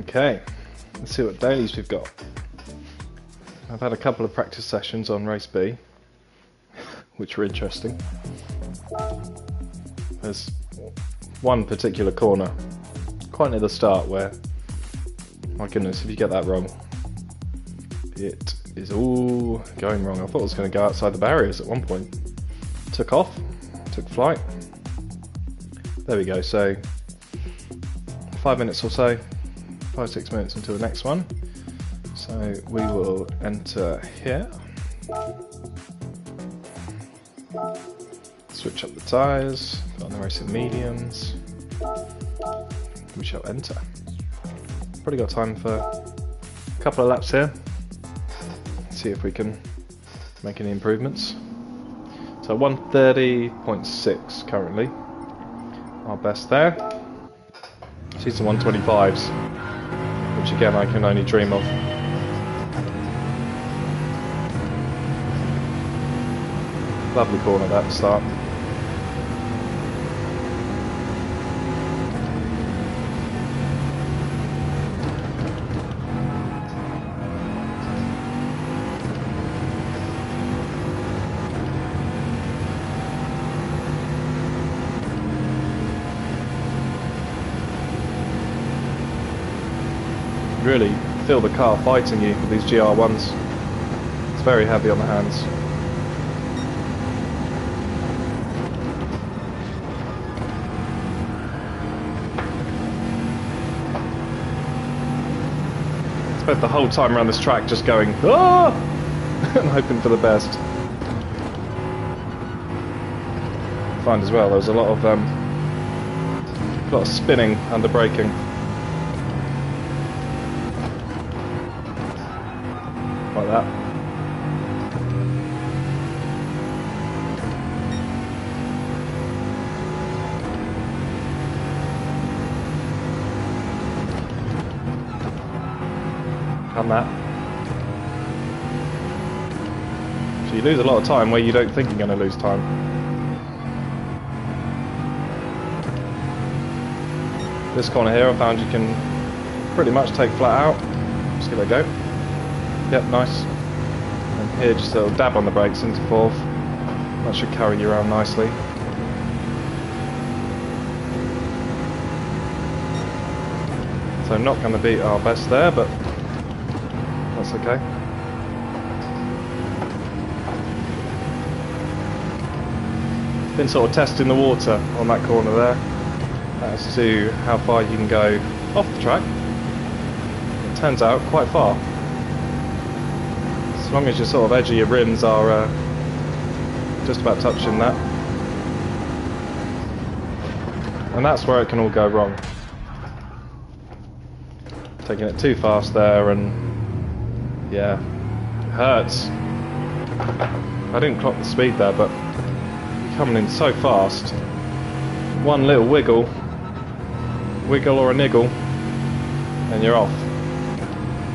Okay, let's see what dailies we've got. I've had a couple of practice sessions on race B, which were interesting. There's one particular corner, quite near the start, where, my goodness, if you get that wrong, it is all going wrong. I thought it was going to go outside the barriers at one point. Took off, took flight. There we go, so 5 minutes or so, 5-6 minutes until the next one. So we will enter here. Switch up the tyres, put on the racing mediums. We shall enter. Probably got time for a couple of laps here. See if we can make any improvements. So 130.6 currently. Our best there. See some 125s, which again I can only dream of. Lovely corner at the start. Really feel the car fighting you with these GR1s. It's very heavy on the hands. Spent the whole time around this track just going, ah! and hoping for the best. I find as well there was a lot of spinning under braking. Like that. And that. So you lose a lot of time where you don't think you're going to lose time. This corner here I found you can pretty much take flat out. Just give it a go. Yep, nice. And here just a little dab on the brakes into fourth. That should carry you around nicely. So not going to beat our best there, but that's okay. Been sort of testing the water on that corner there as to how far you can go off the track. It turns out quite far. As long as your sort of edge of your rims are just about touching that. And that's where it can all go wrong. Taking it too fast there, and yeah, it hurts. I didn't clock the speed there, but you're coming in so fast. One little wiggle or a niggle, and you're off.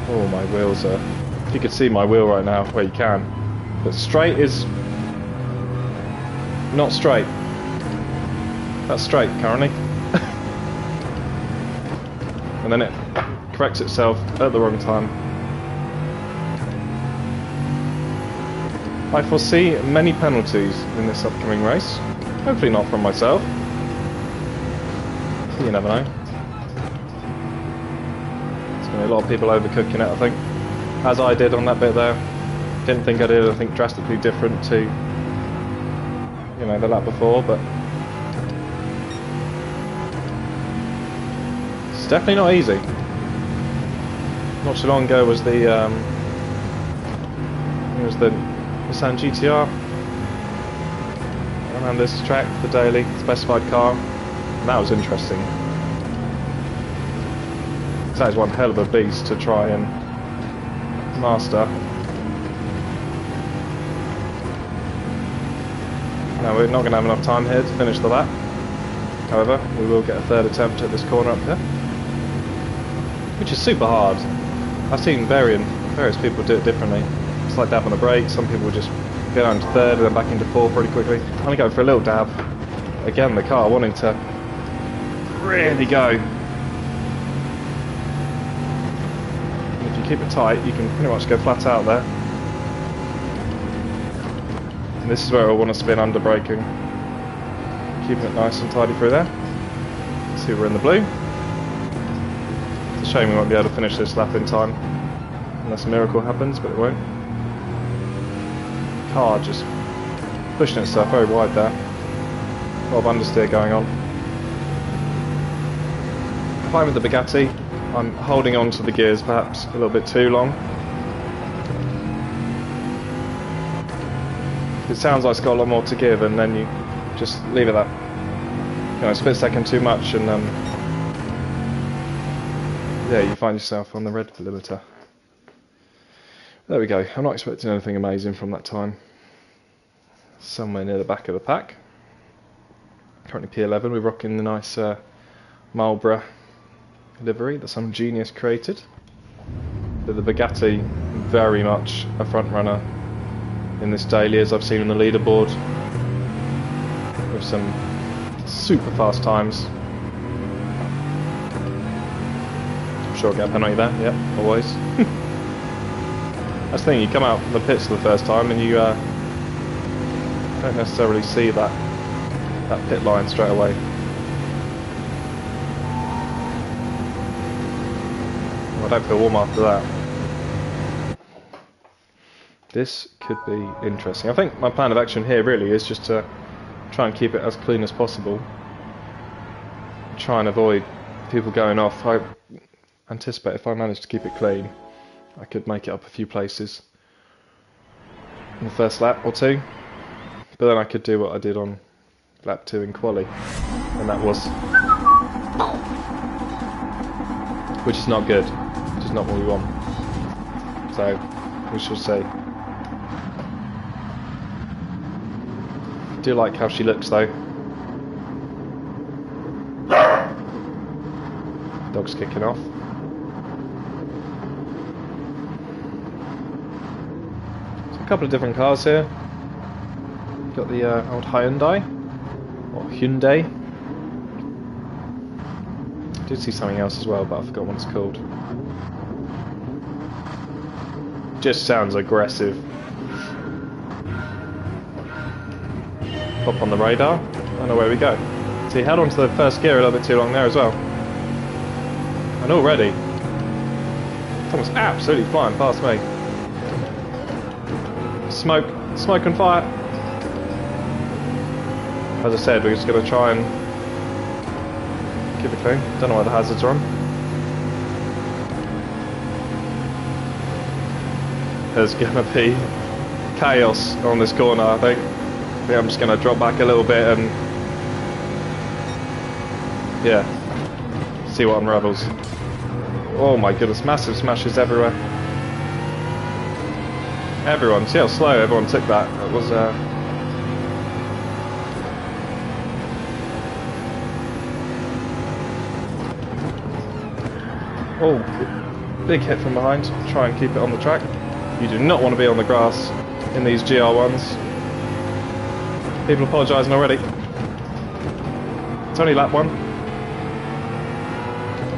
Oh, my wheels are... If you could see my wheel right now, well you can. But straight is not straight. That's straight currently. And then it corrects itself at the wrong time. I foresee many penalties in this upcoming race. Hopefully not from myself. You never know. There's going to be a lot of people overcooking it, I think. As I did on that bit there. Didn't think I did anything drastically different to, you know, the lap before, but it's definitely not easy. Not too long ago was the Nissan GTR around this track, the daily specified car, and that was interesting. That is one hell of a beast to try and master. Now we're not going to have enough time here to finish the lap. However, we will get a third attempt at this corner up here, which is super hard. I've seen various people do it differently. It's like dab on the brake. Some people just go down to third and then back into fourth pretty quickly. I'm going to go for a little dab. Again, the car wanting to really go. you keep it tight, you can pretty much go flat out there. And this is where I want to spin under braking. Keeping it nice and tidy through there. See, we're in the blue. It's a shame we won't be able to finish this lap in time. Unless a miracle happens, but it won't. Car just pushing itself very wide there. A lot of understeer going on. Fine with the Bugatti. I'm holding on to the gears perhaps a little bit too long. It sounds like it's got a lot more to give, and then you just leave it that, split second too much, and yeah, you find yourself on the red limiter. There we go. I'm not expecting anything amazing from that time. Somewhere near the back of the pack. Currently P11. We're rocking the nice Marlborough livery that some genius created. But the Bugatti, very much a front runner in this daily, as I've seen on the leaderboard, with some super fast times. I'm sure I'll get a penalty there, yep, always. That's the thing, you come out from the pits for the first time and you don't necessarily see that pit line straight away. Well, I don't feel warm after that. This could be interesting. I think my plan of action here really is just to try and keep it as clean as possible. Try and avoid people going off. I anticipate if I manage to keep it clean, I could make it up a few places in the first lap or two. But then I could do what I did on lap 2 in quali, and that was, which is not good, which is not what we want. So we shall see. I do like how she looks though. Dog's kicking off. So a couple of different cars here. Got the old Hyundai, or Hyundai. I did see something else as well, but I forgot what it's called. Just sounds aggressive. Pop on the radar, and away we go. So he held on to the first gear a little bit too long there as well. And already, Thomas absolutely flying past me. Smoke and fire. As I said, we're just going to try and keep it clean. Don't know why the hazards are on. There's going to be chaos on this corner, I think. I'm just going to drop back a little bit and yeah, see what unravels. Oh my goodness, massive smashes everywhere. Everyone, see how slow everyone took that. It was oh, big hit from behind. Try and keep it on the track. You do not want to be on the grass in these GR1s. People apologising already. It's only lap 1.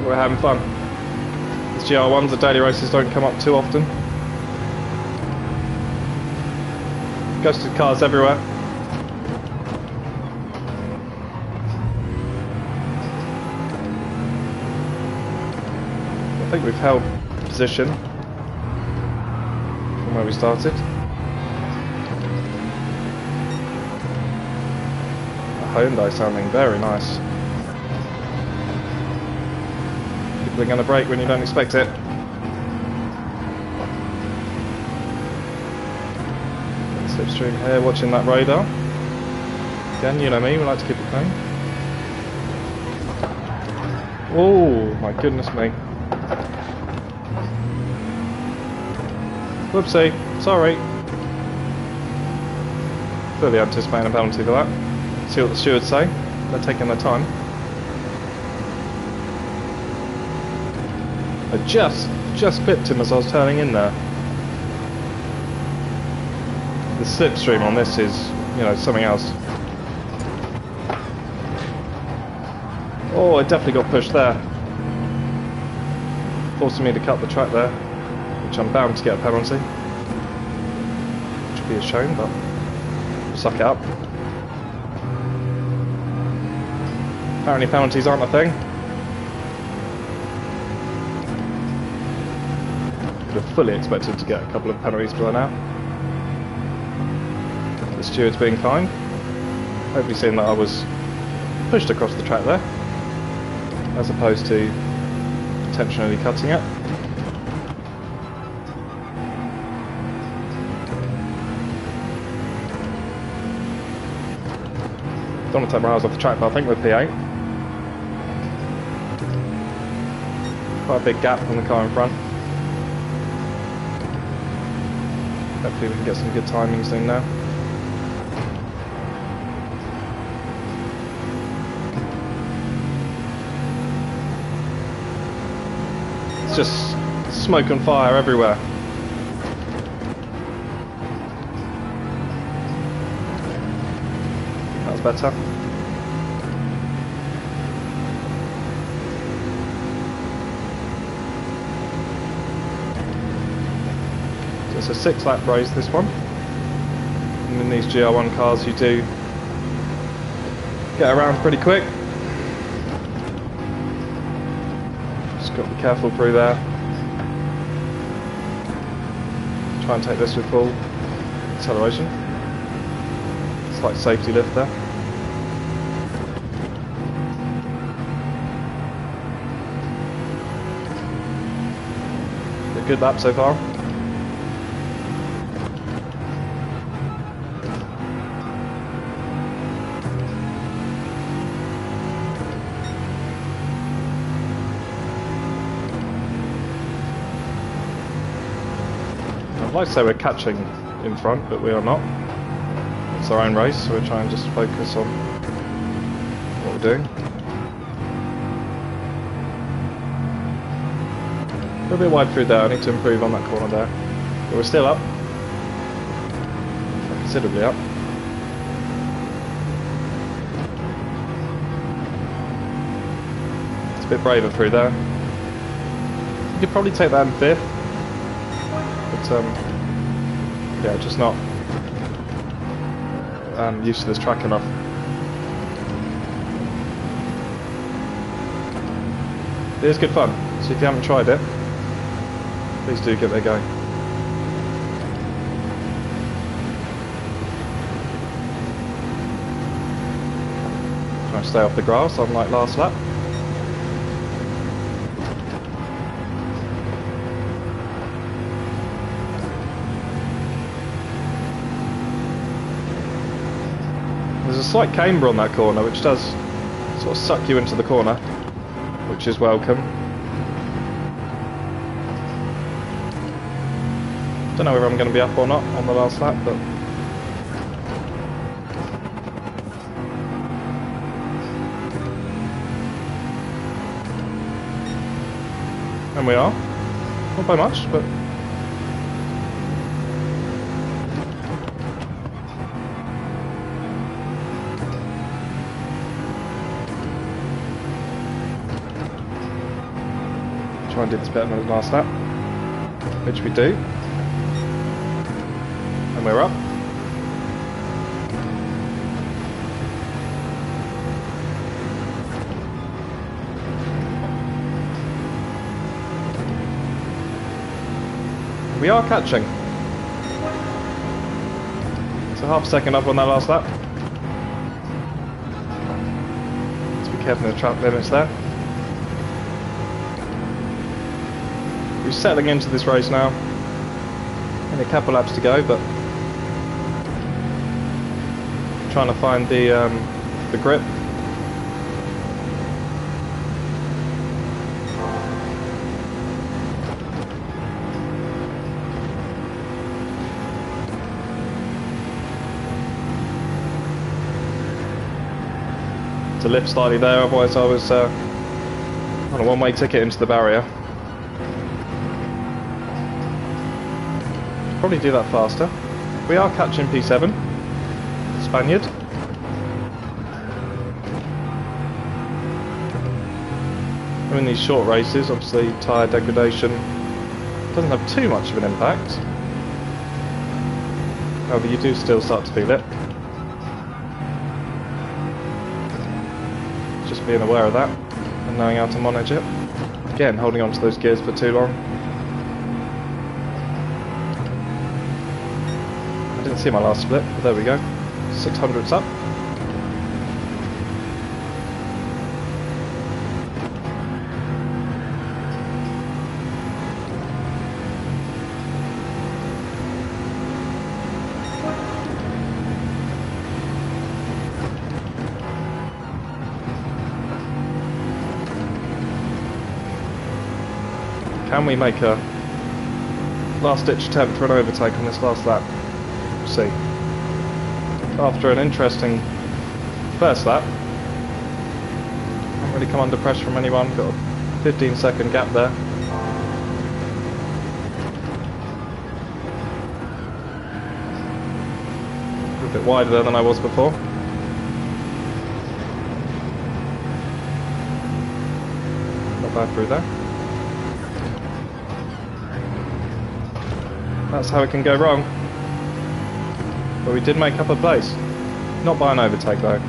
We're having fun. These GR1s, the daily races don't come up too often. Ghosted cars everywhere. I think we've held position from where we started. Hyundai sounding very nice. People are going to brake when you don't expect it. Slipstream here, watching that radar. Again, you know me, we like to keep it clean. Oh my goodness me. Whoopsie, sorry. Clearly anticipating a penalty for that. See what the stewards say. They're taking their time. I just clipped him as I was turning in there. The slipstream on this is, something else. Oh, I definitely got pushed there. Forcing me to cut the track there. which I'm bound to get a penalty. Which would be a shame, but suck it up. Apparently penalties aren't a thing. Would have fully expected to get a couple of penalties by now. The steward's being kind. Hopefully seeing that I was pushed across the track there, as opposed to intentionally cutting it. Don't want to take my eyes off the track, but I think we're P8. Quite a big gap from the car in front. Hopefully we can get some good timing soon now. It's just smoke and fire everywhere. That's better. So it's a 6-lap race, this one. And in these GR1 cars you do get around pretty quick. Just got to be careful through there. Try and take this with full acceleration. Slight safety lift there. A good lap so far. I'd like to say we're catching in front, but we are not. It's our own race, so we're trying to just focus on what we're doing. We're a bit wide through there, I need to improve on that corner there. But we're still up. Considerably up. It's a bit braver through there. You could probably take that in 5th. But yeah, just not used to this track enough. It is good fun, so if you haven't tried it, please do give it a go. Try to stay off the grass, unlike last lap. There's a slight camber on that corner, which does sort of suck you into the corner, which is welcome. Don't know whether I'm going to be up or not on the last lap, but and we are. Not by much, but try and do this better than the last lap, which we do. And we're up. We are catching. So half a second up on that last lap. Let's be careful of the track limits there. We're settling into this race now. Only a couple laps to go, but trying to find the grip. To lift slightly there, otherwise I was on a one-way ticket into the barrier. Probably do that faster. We are catching P7, Spaniard. In these short races, obviously tyre degradation Doesn't have too much of an impact. However, you do still start to feel it. Just being aware of that and knowing how to manage it. Again, holding on to those gears for too long. I didn't see my last split, but there we go. 600's up. Can we make a last-ditch attempt for an overtake on this last lap? We'll see. After an interesting first lap, haven't really come under pressure from anyone. Got a 15-second gap there. A bit wider than I was before. Not bad through there. That's how it can go wrong. But we did make up a place. Not by an overtake though.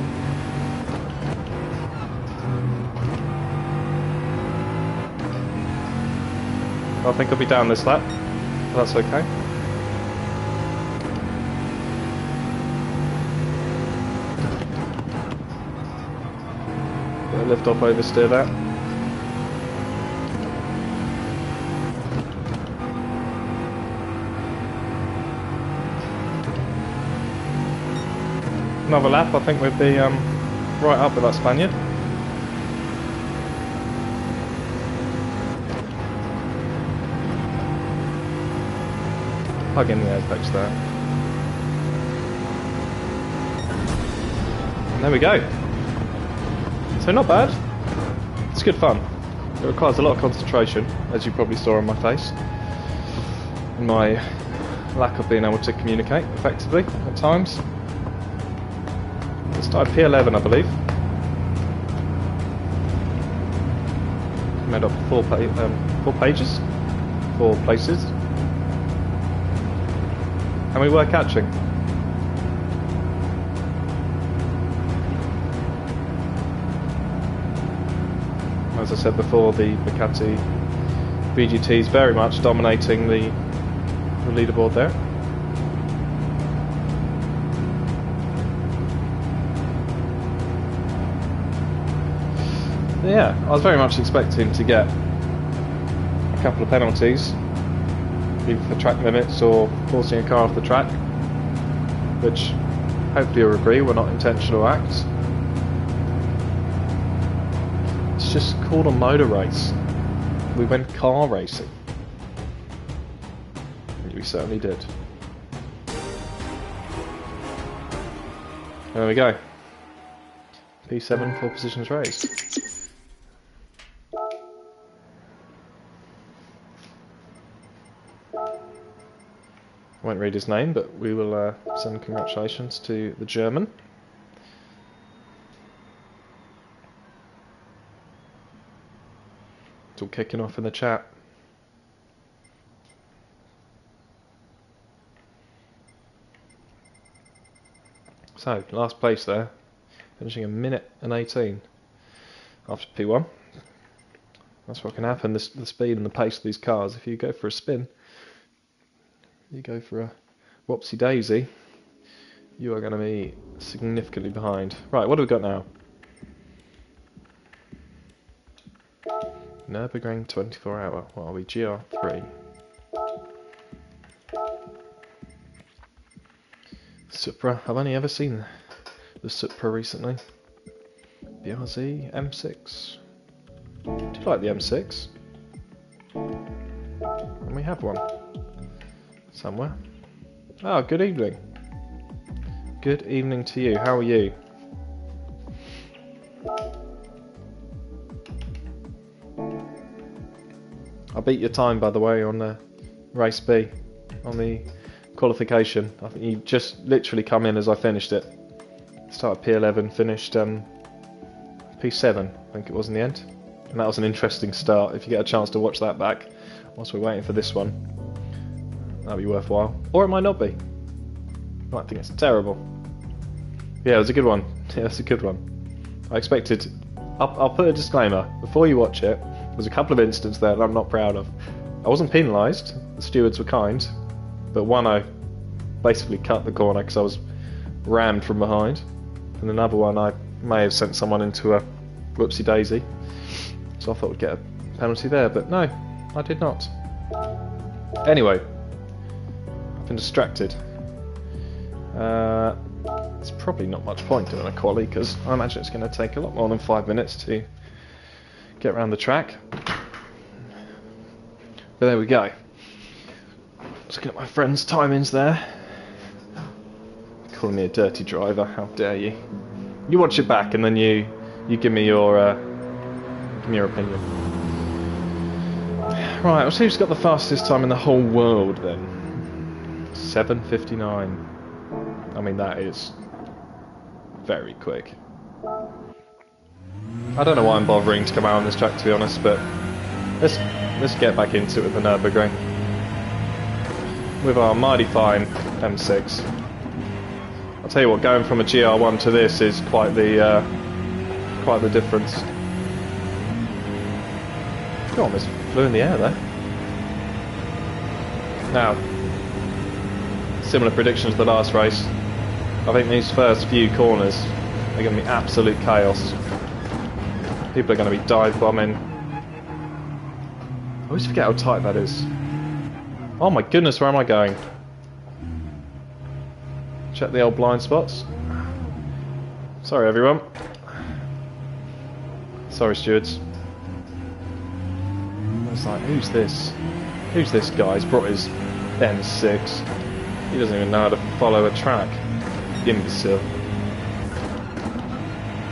I think I'll be down this lap. But that's okay. Bit of lift off oversteer there. Another lap, I think we'd be right up with that Spaniard. Plug in the apex there. And there we go. So not bad. It's good fun. It requires a lot of concentration, as you probably saw on my face. And my lack of being able to communicate effectively at times. Started P11, I believe. Made up 4 pages, 4 places, and we were catching. As I said before, the Ducati VGT is very much dominating the leaderboard there. Yeah, I was very much expecting to get a couple of penalties, either for track limits or forcing a car off the track, which hopefully you'll agree were not intentional acts. It's just called a motor race. We went car racing. And we certainly did. There we go. P7, 4 positions raised. I won't read his name, but we will send congratulations to the German. It's all kicking off in the chat. So, last place there, finishing a minute and 18 after P1. That's what can happen, the speed and the pace of these cars. If you go for a spin, you go for a whoopsie-daisy, you are going to be significantly behind. Right, what do we got now? Nürburgring 24 hour. What are we? GR3. Supra. I've only ever seen the Supra recently. BRZ M6. Do you like the M6? And we have one. Somewhere. Oh, good evening. Good evening to you. How are you? I beat your time, by the way, on race B, on the qualification. I think you just literally come in as I finished it. Started P11, finished P7, I think it was in the end. And that was an interesting start. If you get a chance to watch that back whilst we're waiting for this one. That'll be worthwhile. Or it might not be. You might think it's terrible. Yeah, it was a good one. Yeah, it's a good one. I expected... I'll put a disclaimer. Before you watch it, there's a couple of incidents there that I'm not proud of. I wasn't penalised. The stewards were kind. But one, I basically cut the corner because I was rammed from behind. And another one, I may have sent someone into a whoopsie daisy. So I thought I'd get a penalty there, but no, I did not. Anyway, I've been distracted. There's probably not much point doing a quali because I imagine it's going to take a lot more than 5 minutes to get around the track. But there we go. Looking at my friend's timings there. Calling me a dirty driver, how dare you. You watch it back and then you give me your opinion. Right, let's see who's got the fastest time in the whole world then. 7:59. I mean, that is very quick. I don't know why I'm bothering to come out on this track, to be honest, but let's get back into it with the Nürburgring. With our mighty fine M6. I'll tell you what, going from a GR1 to this is quite the difference. God, almost flew in the air there. Now, similar predictions to the last race. I think these first few corners are going to be absolute chaos. People are going to be dive bombing. I always forget how tight that is. Oh my goodness, where am I going? Check the old blind spots. Sorry everyone. Sorry stewards. I was like, who's this? Who's this guy? He's brought his M6. He doesn't even know how to follow a track. Imbecile.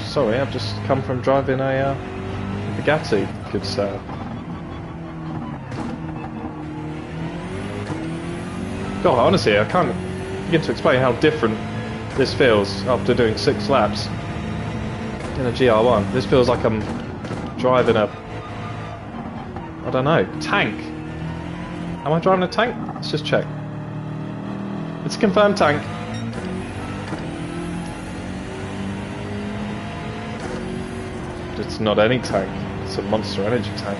Sorry, I've just come from driving a Bugatti, good sir. God, honestly, I can't begin to explain how different this feels after doing 6 laps in a GR1. This feels like I'm driving a... I don't know, tank. Am I driving a tank? Let's just check. It's a confirmed tank. It's not any tank, it's a Monster Energy tank.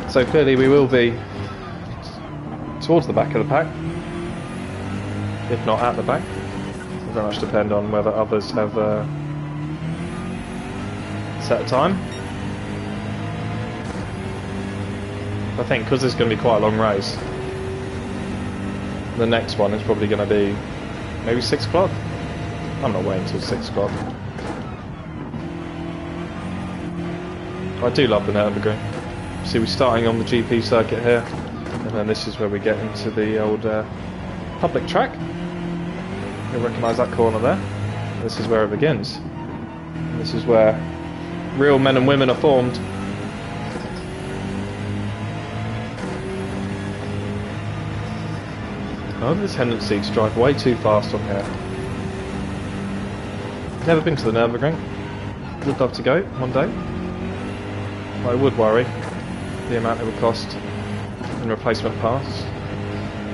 So clearly we will be towards the back of the pack, if not at the back. It'll very much depend on whether others have set a time. I think because it's going to be quite a long race, the next one is probably going to be maybe 6 o'clock. I'm not waiting until 6 o'clock. I do love the Nürburgring. See, we're starting on the GP circuit here, and then this is where we get into the old public track. You'll recognise that corner there. This is where it begins. And this is where real men and women are formed. I have a tendency to drive way too fast on here. Never been to the Nürburgring. Would love to go one day. But I would worry the amount it would cost in replacement parts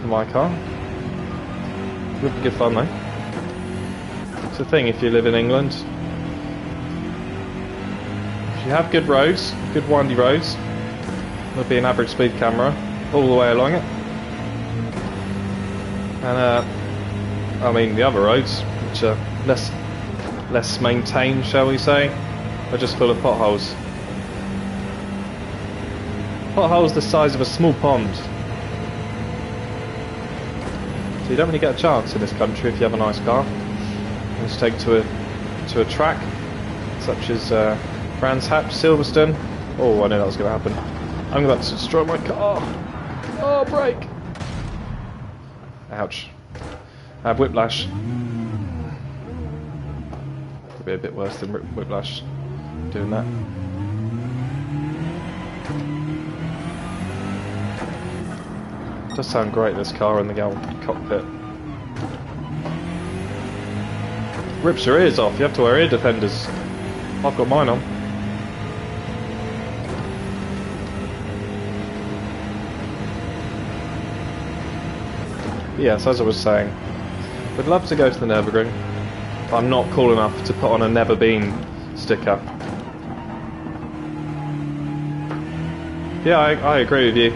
for my car. It would be good fun though. It's a thing if you live in England. If you have good roads, good windy roads, there'll be an average speed camera all the way along it. And I mean the other roads, which are less maintained, shall we say, are just full of potholes. Potholes the size of a small pond. So you don't really get a chance in this country if you have a nice car. Let's take to a track such as Brands Hatch, Silverstone. Oh, I knew that was going to happen. I'm about to destroy my car. Oh, brake! Ouch. I have whiplash. Could be a bit worse than whiplash doing that. It does sound great, this car in the old cockpit. Rips your ears off, you have to wear ear defenders. I've got mine on. Yes, as I was saying, we'd love to go to the Nürburgring, but I'm not cool enough to put on a never been sticker. Yeah, I agree with you.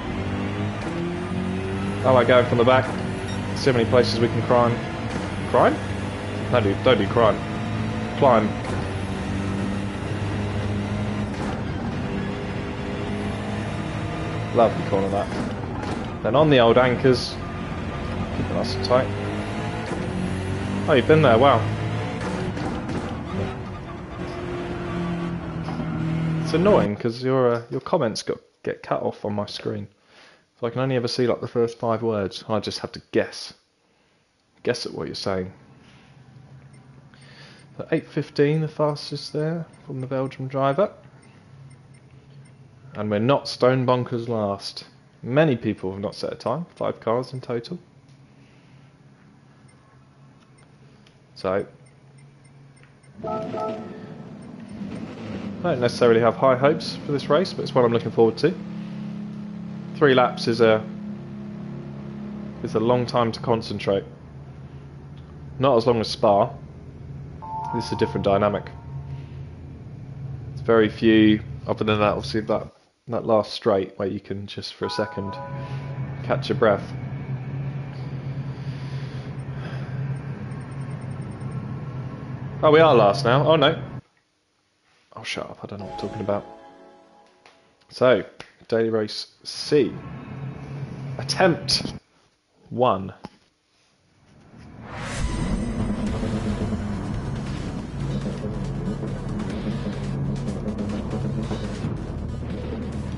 I like going from the back. So many places we can climb. Crime? No, don't do crime. Climb. Lovely corner that. Then on the old anchors. Keep it nice and tight. Oh, you've been there, wow. It's annoying because your comments get cut off on my screen. So I can only ever see like the first 5 words. I just have to guess at what you're saying. So 8:15, the fastest there from the Belgium driver. And we're not stone bonkers last. Many people have not set a time, 5 cars in total. So I don't necessarily have high hopes for this race, but it's what I'm looking forward to. 3 laps is a long time to concentrate. Not as long as Spa. This is a different dynamic. It's very few, other than that, obviously that last straight where you can just for a second catch your breath. Oh, we are last now. Oh no. Oh, shut up. I don't know what I'm talking about. So, Daily Race C. Attempt 1.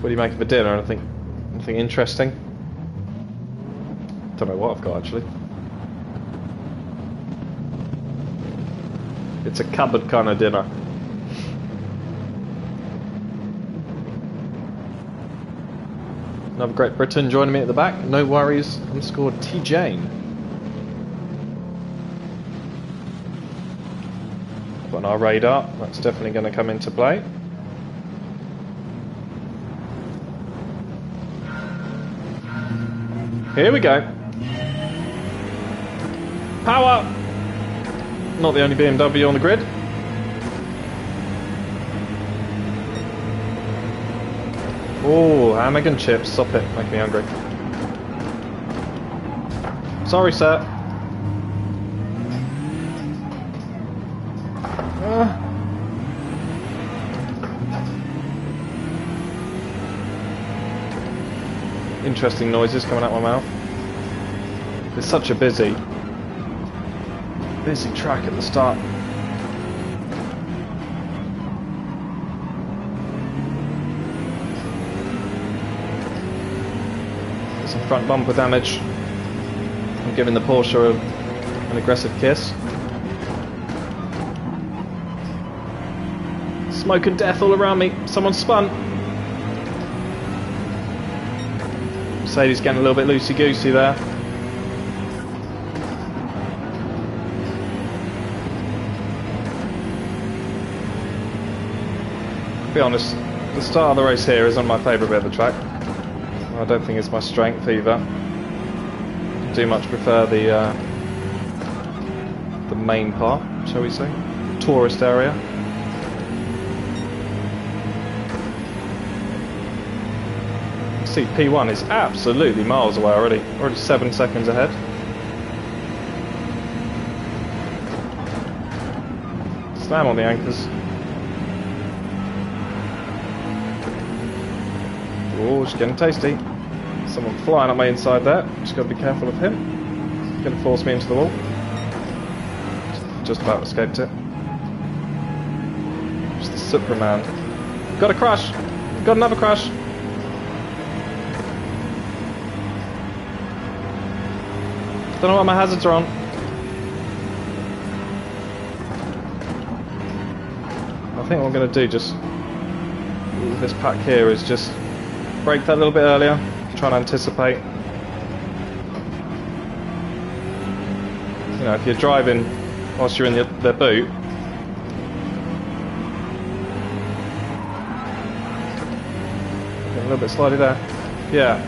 What do you make of the dinner? Anything interesting? Don't know what I've got actually. It's a cupboard kind of dinner. Another Great Britain joining me at the back. No worries. Underscored T Jane. Got on our radar. That's definitely going to come into play. Here we go. Power! Not the only BMW on the grid. Oh, hamburger and chips. Stop it. Make me hungry. Sorry, sir. Interesting noises coming out my mouth. It's such a busy track at the start. Some front bumper damage. I'm giving the Porsche an aggressive kiss. Smoke and death all around me. Someone spun. Mercedes getting a little bit loosey-goosey there. To be honest, the start of the race here isn't my favourite bit of the track. I don't think it's my strength either. I do much prefer the main part, shall we say, tourist area. See, P1 is absolutely miles away already. Already 7 seconds ahead. Slam on the anchors. Oh, it's getting tasty. Someone flying up my inside there. Just got to be careful of him. He's going to force me into the wall. Just about escaped it. Just the Superman. Got a crash. Got another crash. Don't know what my hazards are on. I think what I'm going to do just with this pack here is just brake that a little bit earlier, try and anticipate. You know, if you're driving whilst you're in the boot, little bit slidey there. Yeah.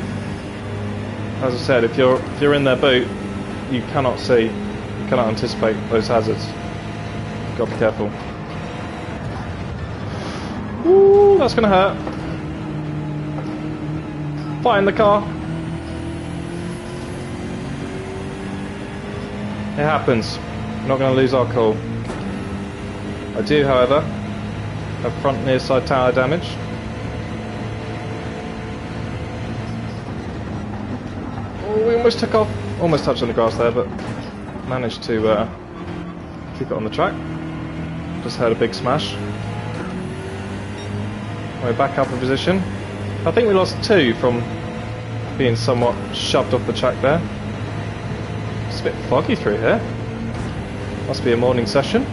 As I said, if you're in their boot, you cannot see, you cannot anticipate those hazards. You've got to be careful. Ooh, that's gonna hurt. Find the car. It happens. We're not going to lose our cool. I do, however, have front near side tyre damage. Oh, we almost took off. Almost touched on the grass there, but managed to keep it on the track. Just heard a big smash. We're back up in position. I think we lost 2 from being somewhat shoved off the track there. It's a bit foggy through here. Must be a morning session.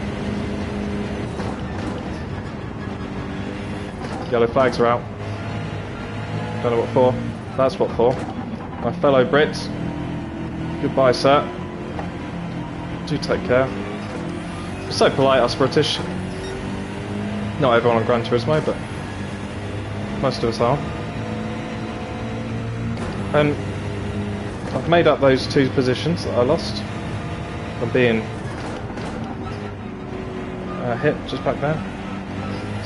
Yellow flags are out. Don't know what for. That's what for. My fellow Brits. Goodbye, sir. Do take care. We're so polite, us British. Not everyone on Gran Turismo, but most of us are. And I've made up those 2 positions that I lost from being hit just back there.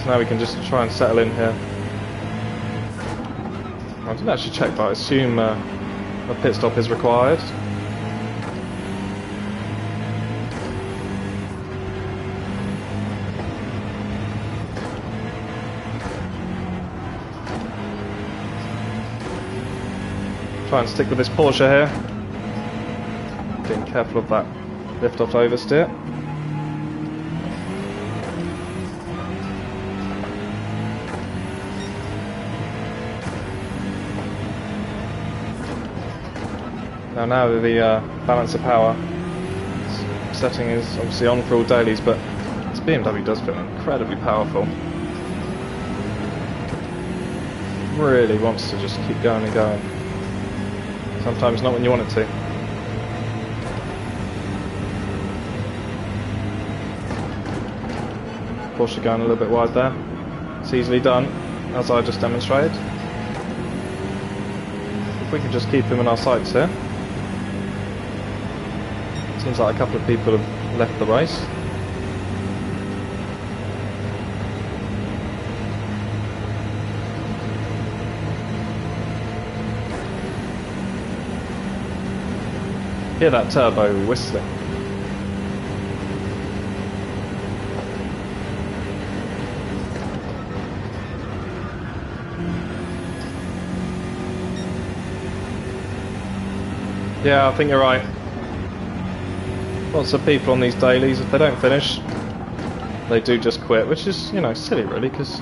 So now we can just try and settle in here. I didn't actually check, but I assume a pit stop is required. Try and stick with this Porsche here. Being careful of that lift off oversteer. Now the balance of power setting is obviously on for all dailies, but this BMW does feel incredibly powerful. Really wants to just keep going and going. Sometimes not when you want it to. Porsche going a little bit wide there. It's easily done, as I just demonstrated. If we can just keep him in our sights here. Seems like a couple of people have left the race. Hear that turbo whistling. Yeah, I think you're right. Lots of people on these dailies, if they don't finish, they do just quit, which is, you know, silly really, because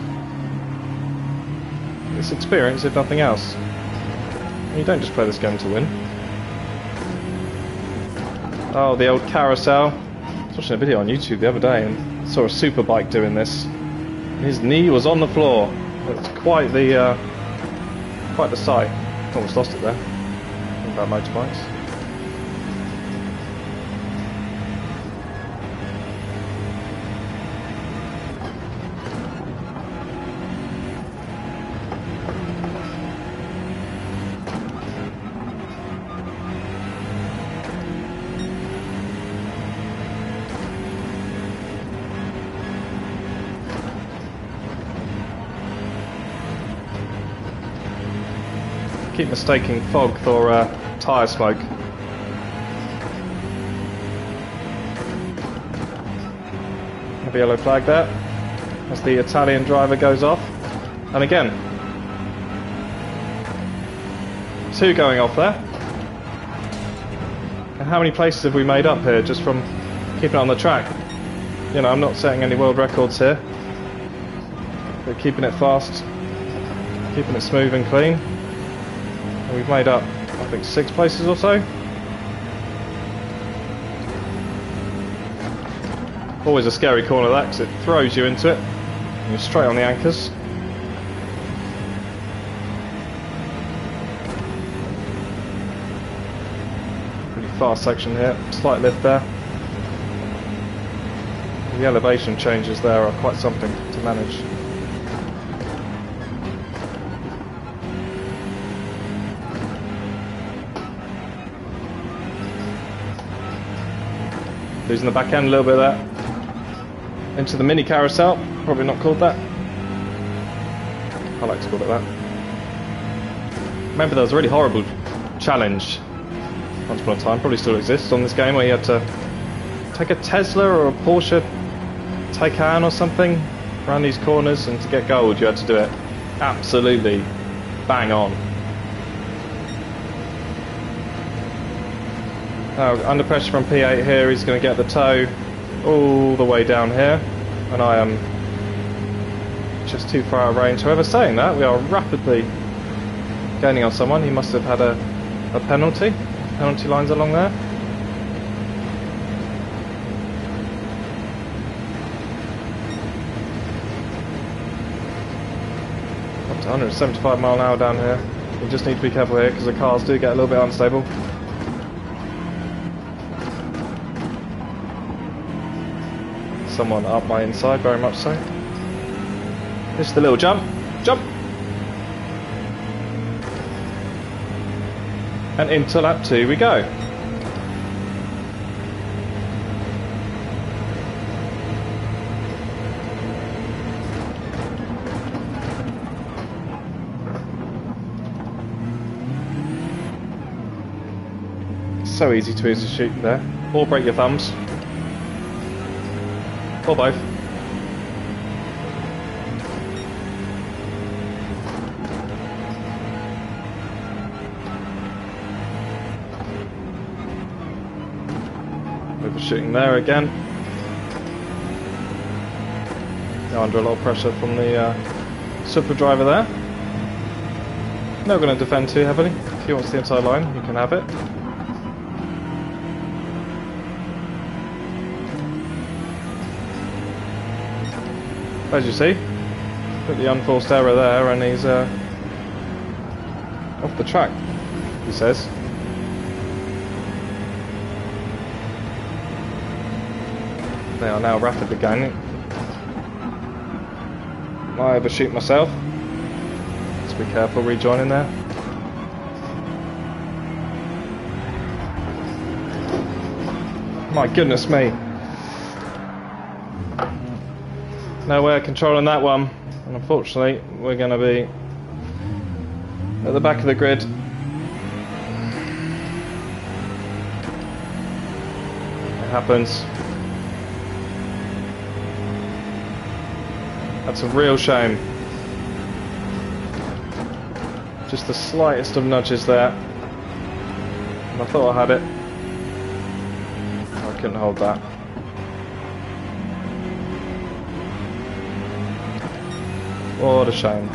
it's experience if nothing else. You don't just play this game to win. Oh, the old carousel. I was watching a video on YouTube the other day and saw a superbike doing this. His knee was on the floor. It's quite the sight. Almost lost it there. Think about motorbikes. Keep mistaking fog for tyre smoke. Have a yellow flag there as the Italian driver goes off. And again, 2 going off there. And how many places have we made up here just from keeping it on the track? You know, I'm not setting any world records here, but keeping it fast, keeping it smooth and clean. And we've made up, I think, 6 places or so. Always a scary corner that, because it throws you into it. And you're straight on the anchors. Pretty fast section here, slight lift there. The elevation changes there are quite something to manage. Losing the back end a little bit there. Into the mini carousel. Probably not called that. I like to call it that. Remember there was a really horrible challenge once upon a time, probably still exists on this game, where you had to take a Tesla or a Porsche Taycan or something around these corners, and to get gold you had to do it absolutely bang on. Now under pressure from P8 here, he's going to get the tow all the way down here, and I am just too far out of range. However, saying that, we are rapidly gaining on someone. He must have had a penalty. Penalty lines along there. Up to 175 mile an hour down here. We just need to be careful here because the cars do get a little bit unstable. Someone up my inside, very much so. Just the little jump. Jump! And into lap 2 we go. So easy to shoot there. Or break your thumbs. Or both. Overshooting there again. Now under a lot of pressure from the super driver there. Not going to defend too heavily. If he wants the inside line, you can have it. As you see, put the unforced error there, and he's off the track, he says. They are now rapidly gaining. I overshoot myself. Let's be careful rejoining there. My goodness me. No way of controlling that one, and unfortunately we're going to be at the back of the grid. It happens. That's a real shame. Just the slightest of nudges there. And I thought I had it. I couldn't hold that. What a shame.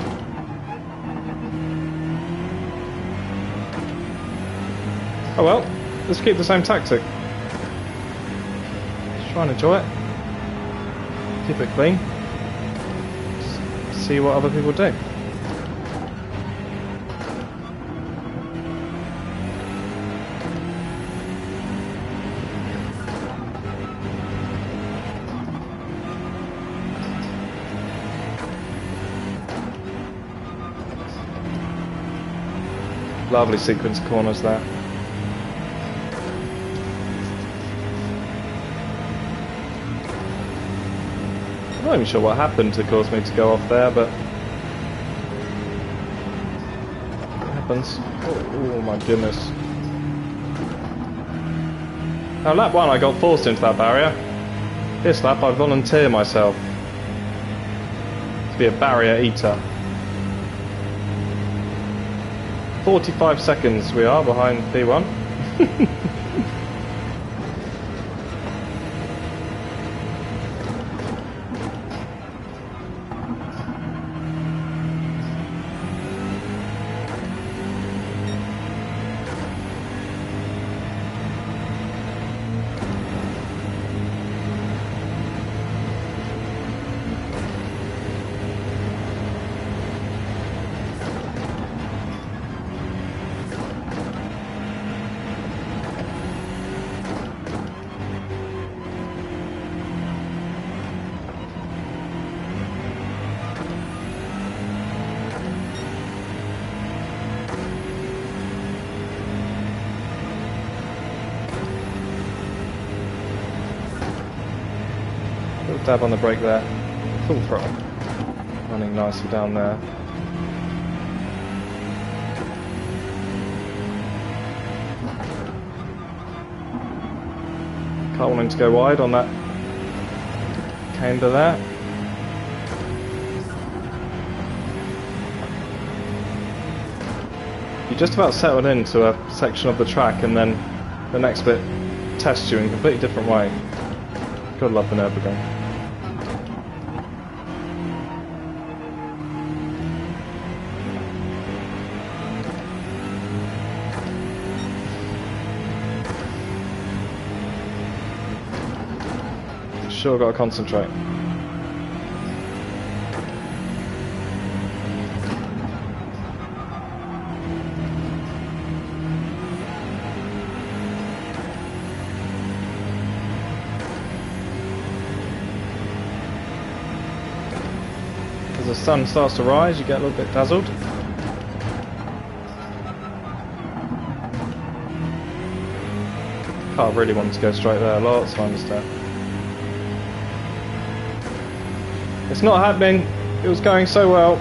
Oh well, let's keep the same tactic. Just try and enjoy it. Keep it clean. See what other people do. Lovely sequence of corners there. I'm not even sure what happened to cause me to go off there, but it happens. Oh my goodness. Now lap 1 I got forced into that barrier. This lap I volunteer myself to be a barrier eater. 45 seconds we are behind P1. Dab on the brake there. Full throttle. Running nicely down there. Car wanting to go wide on that camber there. You just about settled into a section of the track and then the next bit tests you in a completely different way. Gotta love the Nürburgring. Sure, gotta concentrate. As the sun starts to rise, you get a little bit dazzled. Car really wanted to go straight there, lots of understeer. It's not happening. It was going so well.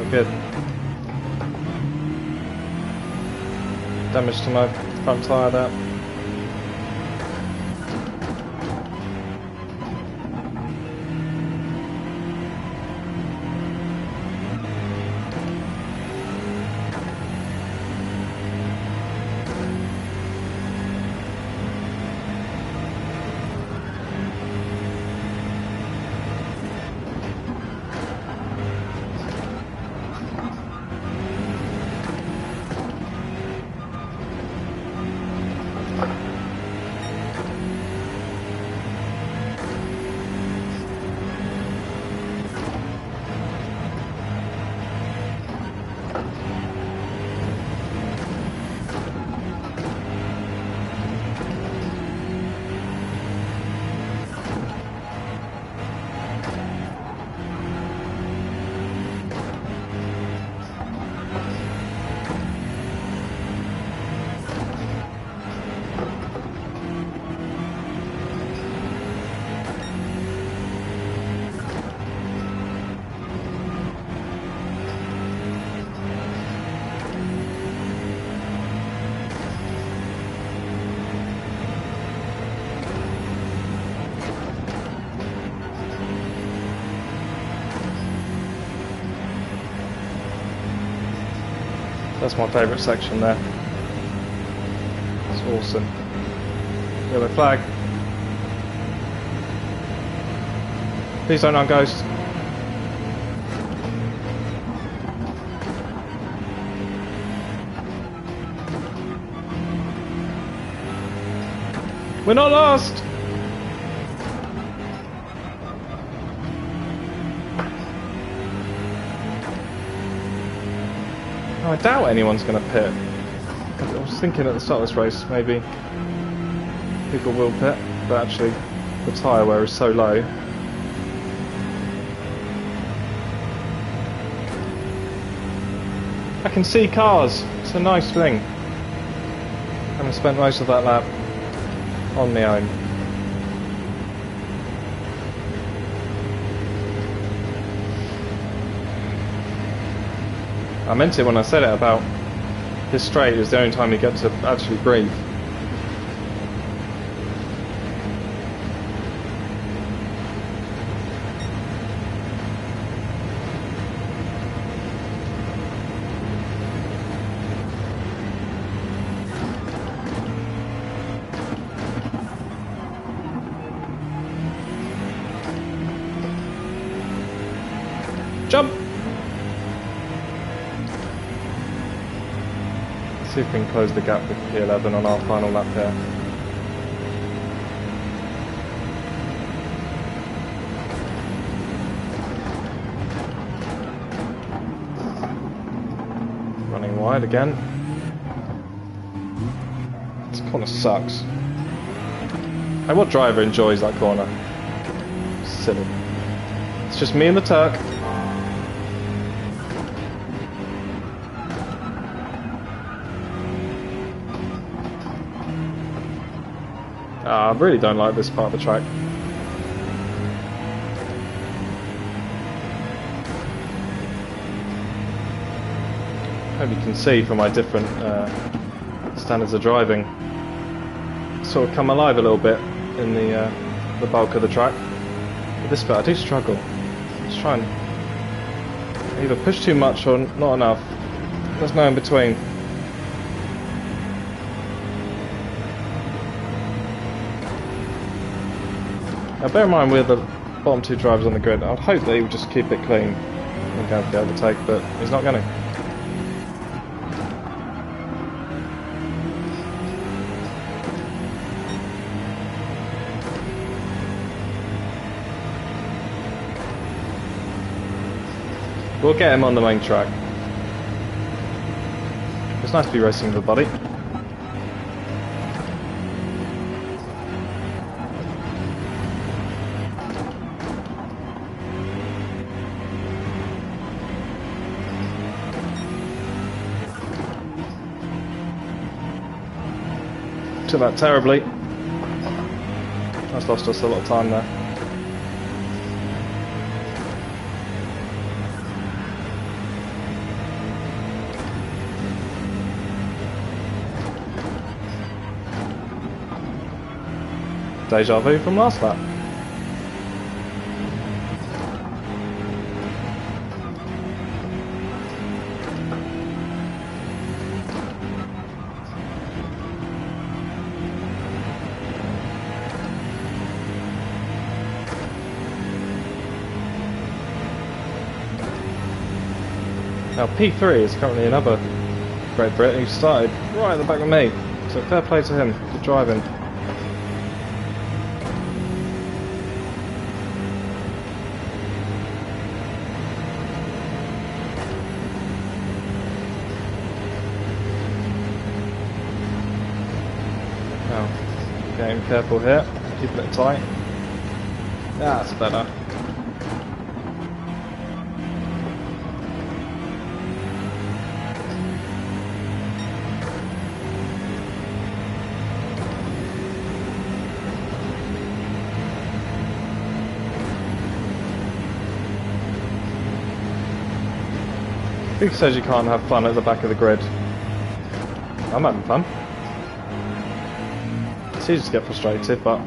Good. Damage to my front tyre there. That's my favourite section there. It's awesome. Yellow flag. Please don't unghost. We're not lost! I doubt anyone's going to pit. I was thinking at the start of this race maybe people will pit, but actually the tyre wear is so low. I can see cars, it's a nice thing. Having spent most of that lap on my own. I meant it when I said it about this straight is the only time you get to actually breathe. Jump! See if we can close the gap with P11 on our final lap here. Running wide again. This corner sucks. Hey, what driver enjoys that corner? Silly. It's just me and the Turk. I really don't like this part of the track. Hope you can see from my different standards of driving, sort of come alive a little bit in the bulk of the track. But this bit I do struggle. Just try and either push too much or not enough. There's no in between. Now bear in mind we're the bottom two drivers on the grid. I'd hope that he would just keep it clean and go for the overtake, but he's not going to. We'll get him on the main track. It's nice to be racing with a buddy. Took that terribly. That's lost us a lot of time there. Deja vu from last lap. Now P3 is currently another great Brit who started right at the back of me, so fair play to him, good driving. Now, getting careful here, keeping it tight. That's better. Who says you can't have fun at the back of the grid? I'm having fun. It's easy to get frustrated, but you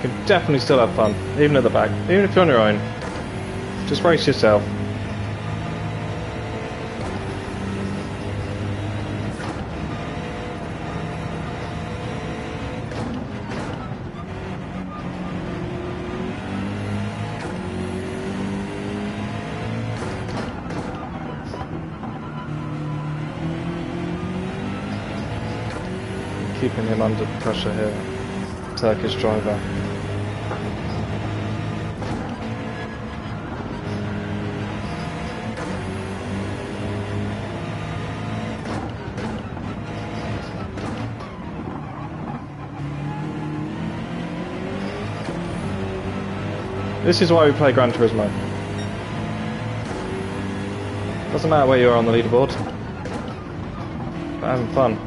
can definitely still have fun, even at the back, even if you're on your own. Just race yourself. Keeping him under pressure here, Turkish driver. This is why we play Gran Turismo. Doesn't matter where you are on the leaderboard, but having fun.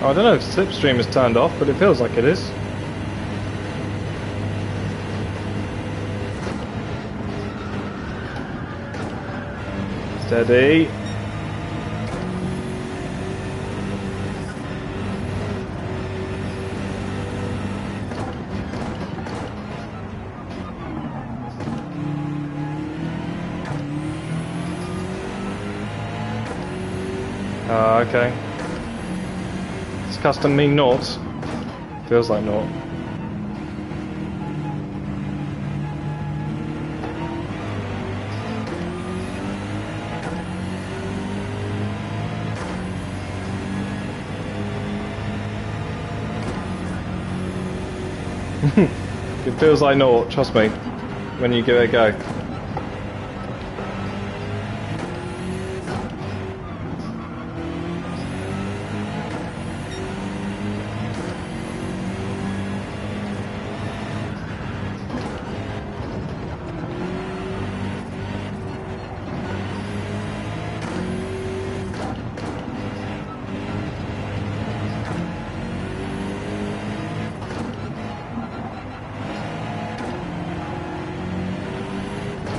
I don't know if slipstream is turned off, but it feels like it is. Steady. Okay. Does custom mean naught? Feels like naught. It feels like naught, trust me, when you give it a go.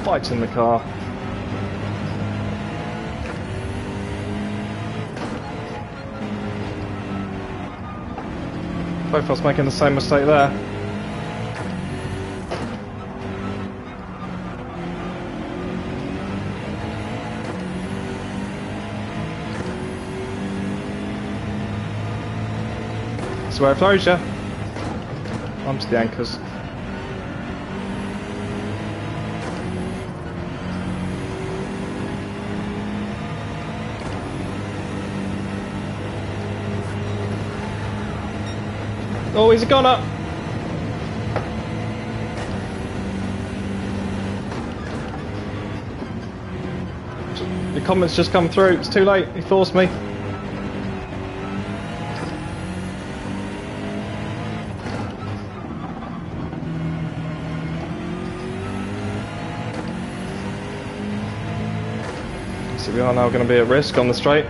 Fights in the car. Both of us making the same mistake there. That's where it throws you. Onto the anchors. Oh, he's a goner! The comments just come through, it's too late, he forced me. So we are now going to be at risk on the straight.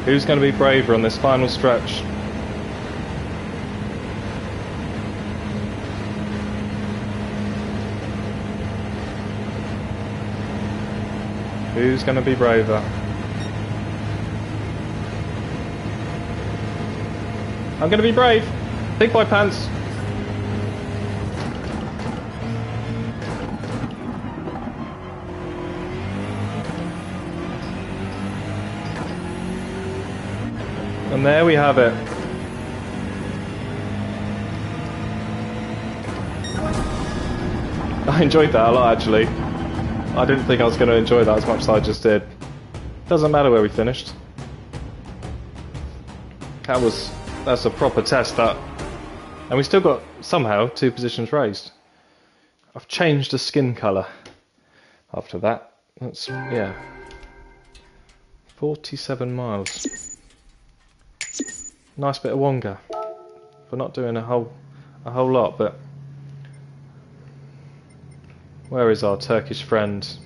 Who's going to be braver on this final stretch? Who's going to be braver? I'm going to be brave. Big boy pants. And there we have it. I enjoyed that a lot, actually. I didn't think I was going to enjoy that as much as I just did. Doesn't matter where we finished. That's a proper test, that. And we still got, somehow, 2 positions raised. I've changed the skin colour after that. That's, yeah. 47 miles. Nice bit of Wonga. We're not doing a whole lot, but where is our Turkish friend?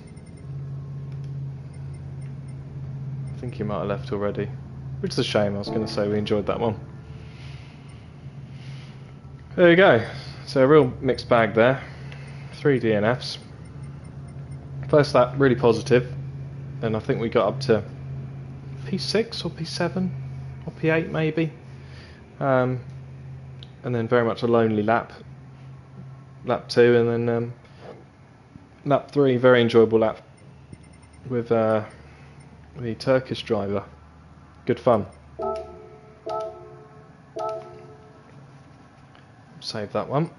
I think he might have left already, which is a shame. I was going to say we enjoyed that one. There you go. So a real mixed bag there. 3 DNFs. First lap really positive, and I think we got up to P6 or P7 or P8 maybe, and then very much a lonely lap 2, and then lap 3 very enjoyable lap with the Turkish driver. Good fun. Save that one.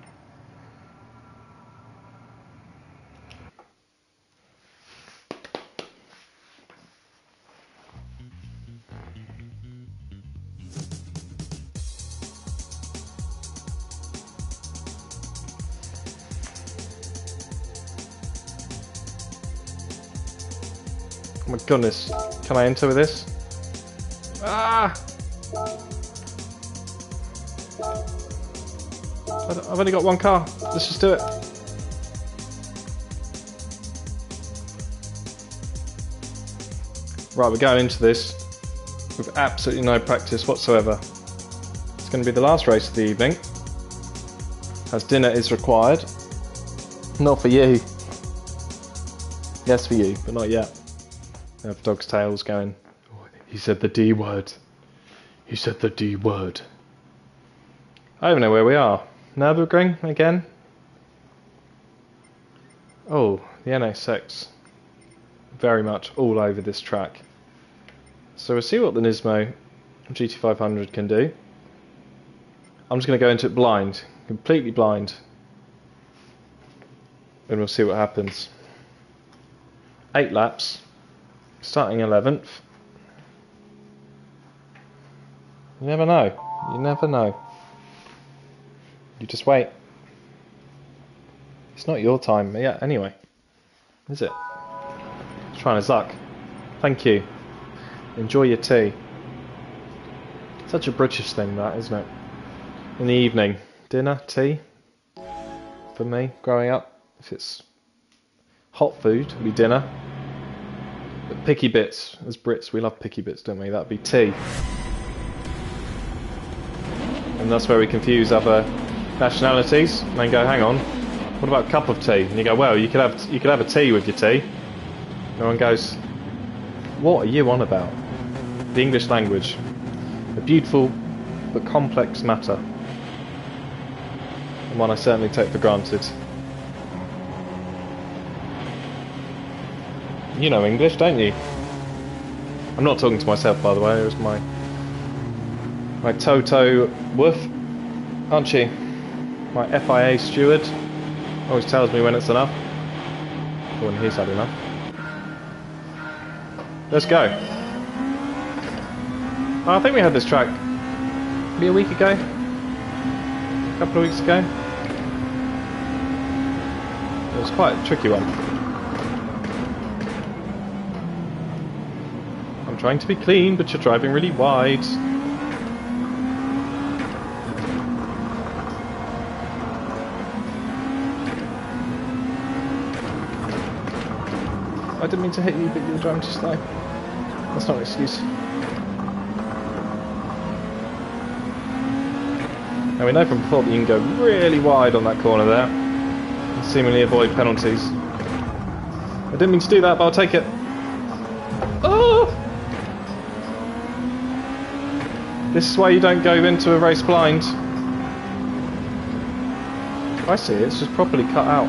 Oh my goodness. Can I enter with this? Ah! I've only got one car. Let's just do it. Right, we're going into this with absolutely no practice whatsoever. It's going to be the last race of the evening, as dinner is required. Not for you. Yes, for you, but not yet. We have dog's tails going. He said the D word. He said the D word. I don't even know where we are. Nürburgring again? Oh, the NSX. Very much all over this track. So we'll see what the Nismo GT500 can do. I'm just going to go into it blind. Completely blind. And we'll see what happens. 8 laps. Starting 11th. You never know. You never know. You just wait. It's not your time yet anyway, is it? Trying his luck. Thank you. Enjoy your tea. Such a British thing that, isn't it? In the evening. Dinner, tea. For me, growing up. If it's hot food, it'll be dinner. But picky bits, as Brits, we love picky bits, don't we? That'd be tea. And that's where we confuse other nationalities and then go, hang on, what about a cup of tea? And you go, well, you could have a tea with your tea. No one goes, what are you on about? The English language, a beautiful but complex matter, and one I certainly take for granted. You know English, don't you? I'm not talking to myself, by the way. It was my Toto woof, aren't you? My FIA steward always tells me when it's enough, or when he's had enough. Let's go. Oh, I think we had this track maybe a week ago, a couple of weeks ago. It was quite a tricky one. I'm trying to be clean, but you're driving really wide. I didn't mean to hit you, but you were driving too slow. That's not an excuse. Now we know from before that you can go really wide on that corner there and seemingly avoid penalties. I didn't mean to do that, but I'll take it. Oh! This is why you don't go into a race blind. I see, it's just properly cut out.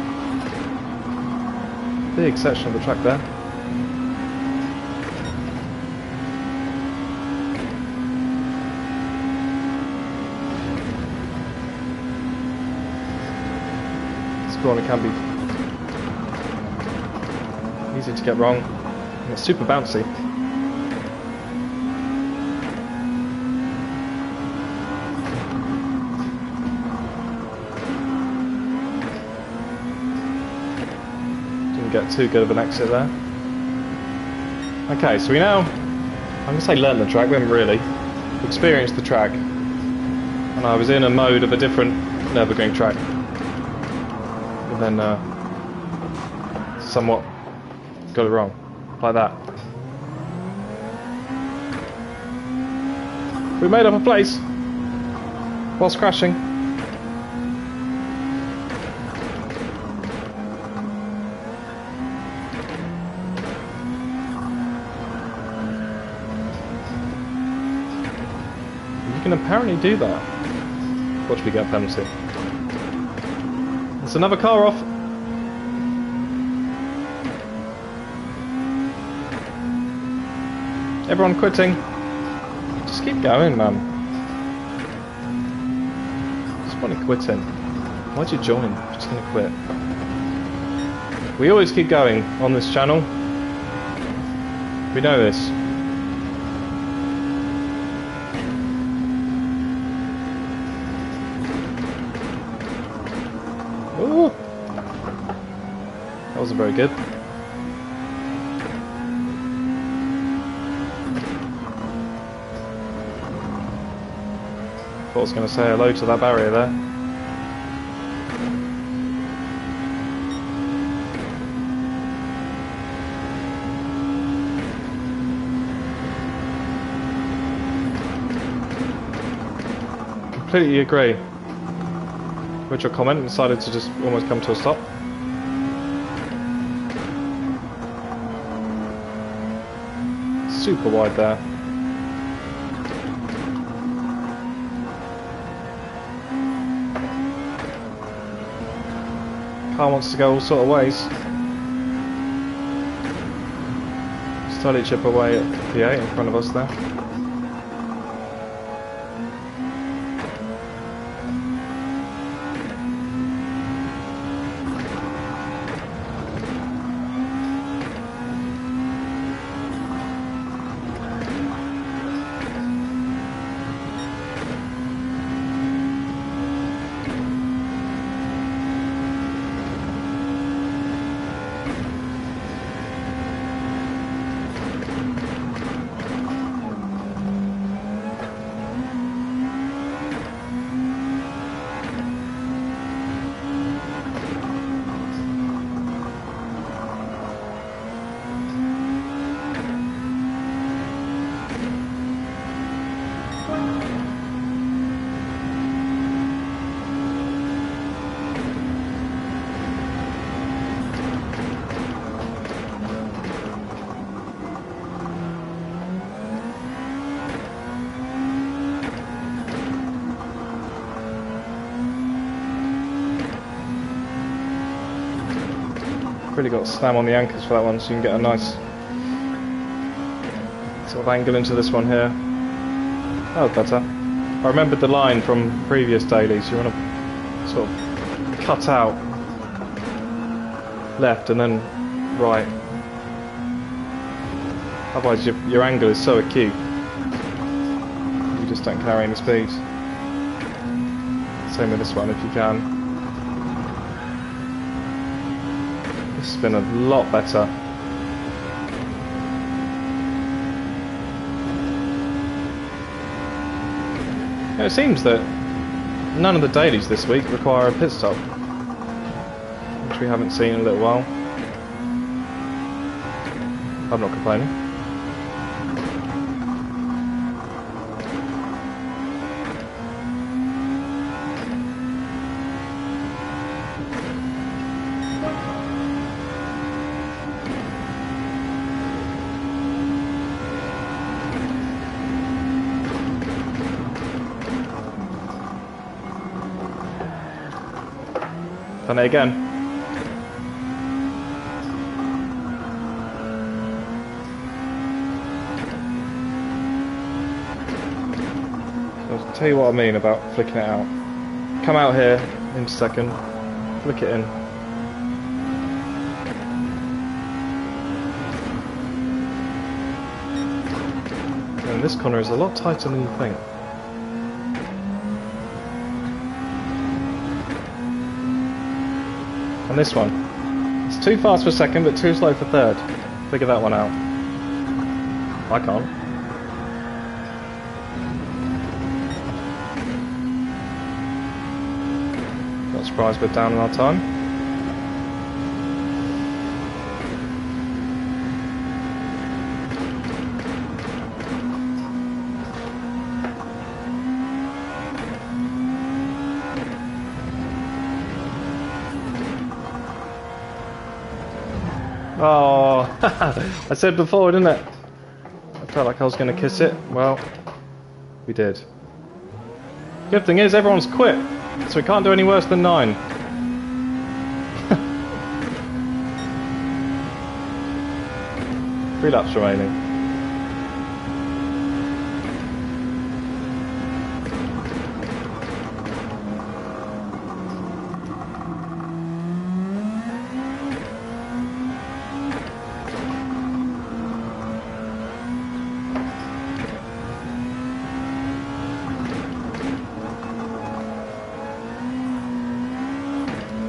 Big section of the track there. This corner can be easy to get wrong, and it's super bouncy. Get too good of an exit there. Okay, so we now, I'm going to say learn the track, we haven't really experienced the track, and I was in a mode of a different Nürburgring track, and then somewhat got it wrong, like that. We made up a place whilst crashing. You can apparently do that. Watch me get a penalty. There's another car off. Everyone quitting. Just keep going, man. Just want to quitting. Why'd you join? I'm just gonna quit. We always keep going on this channel. We know this. Ooh. That wasn't very good. Thought I was going to say hello to that barrier there. Completely agree with your comment and decided to just almost come to a stop. Super wide there. Car wants to go all sort of ways. Slowly chip away at P8 in front of us there. Really got to slam on the anchors for that one so you can get a nice sort of angle into this one here. That was better. I remembered the line from previous dailies. You want to sort of cut out left and then right. Otherwise your angle is so acute. You just don't carry any speed. Same with this one if you can. This has been a lot better. Now, it seems that none of the dailies this week require a pit stop, which we haven't seen in a little while. I'm not complaining. Done it again. I'll tell you what I mean about flicking it out. Come out here into second, flick it in. And this corner is a lot tighter than you think. And this one, it's too fast for second but too slow for third. Figure that one out. I can't. Not surprised we're down on our time. Oh, I said before, didn't it? I felt like I was going to kiss it. Well, we did. Good thing is, everyone's quit, so we can't do any worse than 9. Three laps remaining.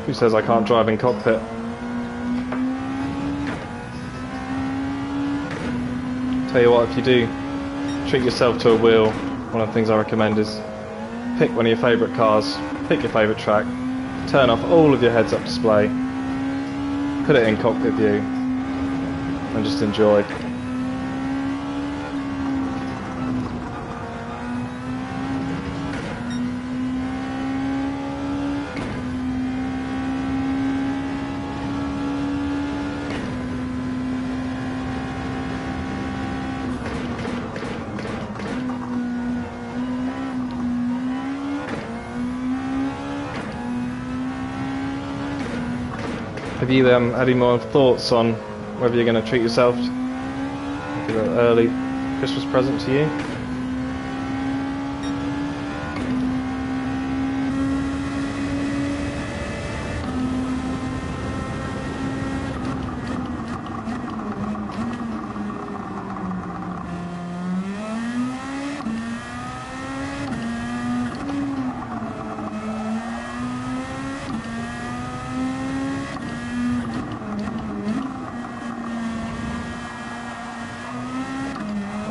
Who says I can't drive in cockpit? Tell you what, if you do treat yourself to a wheel, one of the things I recommend is pick one of your favourite cars, pick your favourite track, turn off all of your heads-up display, put it in cockpit view, and just enjoy. Have you had any more thoughts on whether you're going to treat yourself? Like an early Christmas present to you?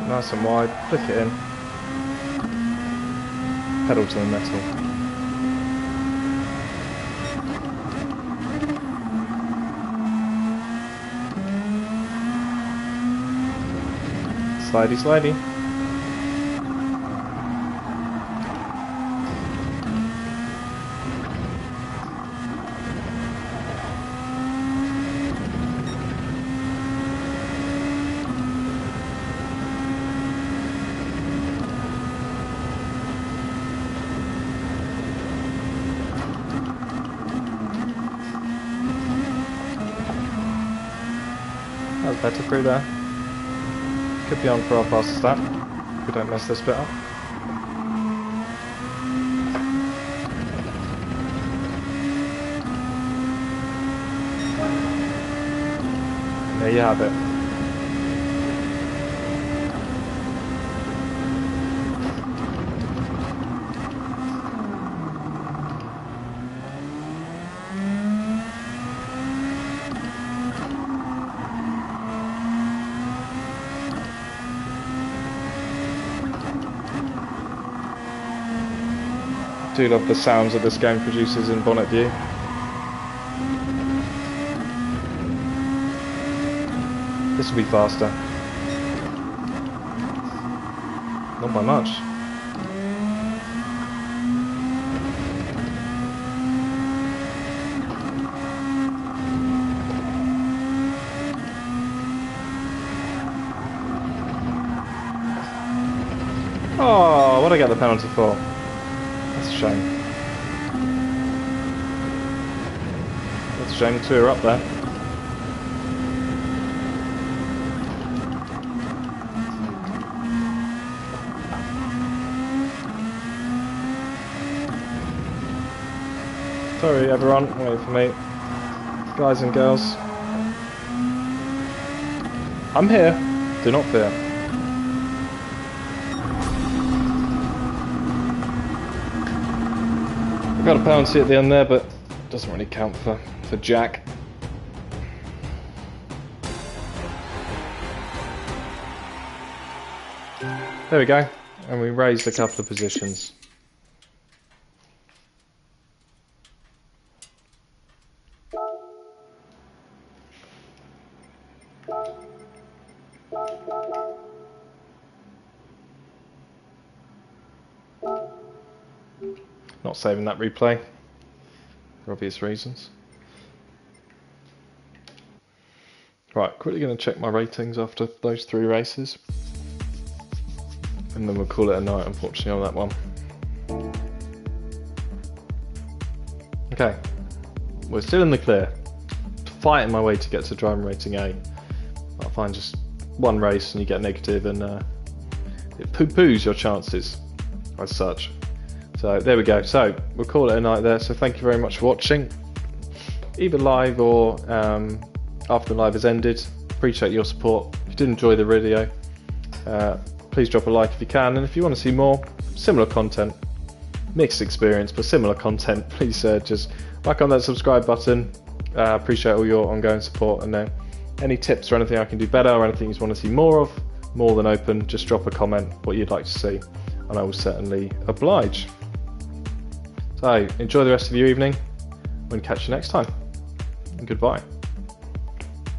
Nice and wide, flick it in, pedal to the metal. Slidey, slidey. That's better through there. Could be on for our fastest lap if we don't mess this bit up. And there you have it. I do love the sounds that this game produces in bonnet view. This will be faster. Not by much. Oh, what did I get the penalty for? That's a shame. That's a shame the two are up there. Sorry everyone, wait for me. Guys and girls. I'm here, do not fear. I got a penalty at the end there, but it doesn't really count for Jack. There we go, and we raised a couple of positions. Not saving that replay for obvious reasons. Right, quickly going to check my ratings after those 3 races, and then we'll call it a night, unfortunately, on that one. Okay, we're still in the clear, fighting my way to get to driving rating A. I find just one race and you get negative, and it poo-poos your chances as such. So there we go, so we'll call it a night there. So thank you very much for watching, either live or after the live has ended. Appreciate your support. If you did enjoy the video, please drop a like if you can, and if you want to see more similar content, mixed experience but similar content, please just whack on that subscribe button. Appreciate all your ongoing support, and any tips or anything I can do better or anything you want to see more of, more than open. Just drop a comment what you'd like to see and I will certainly oblige. So enjoy the rest of your evening. We'll catch you next time. And goodbye.